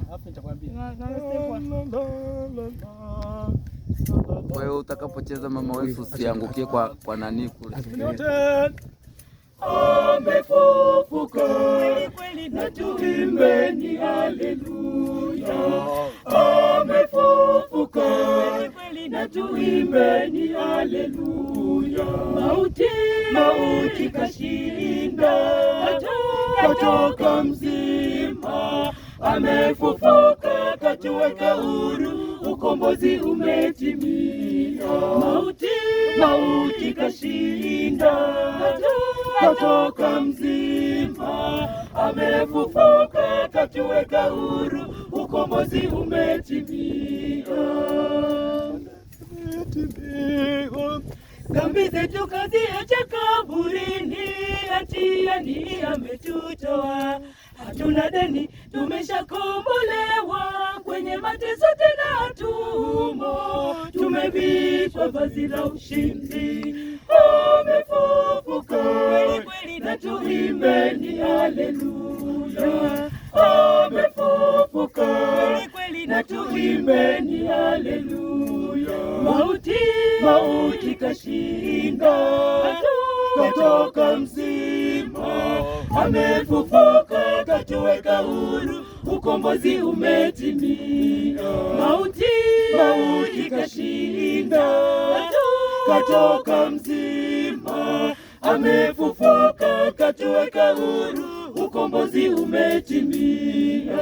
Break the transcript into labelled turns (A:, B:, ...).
A: Alafu nitakwambia.
B: Kwa hiyo utakapocheza mama wetu usiangukie kwa nani kule.
C: Amefufuka kweli, na tuimbeni haleluya. Amefufuka kweli, na tuimbeni haleluya. Mauti kashinda, katoka mzima. Amefufuka katuweka huru, ukombozi umetimia. Mauti kashinda, katoka mzima. Amefufuka katuweka huru, ukombozi umetimia. Dhambi zetu kaziacha kaburini, hatiani ametutoa. Hatuna deni, tumeshakombolewa, kwenye mateso tena tumo. Tumevishwa vazi la ushindi. Amefufuka kweli, na tuimbeni haleluya. Amefufuka kweli, na tuimbeni haleluya. Mauti kashinda, katoka mzima. Amefufuka katuweka huru, ukombozi umetimia. Mauti kashinda, katoka mzima. Amefufuka katuweka huru, ukombozi umetimia.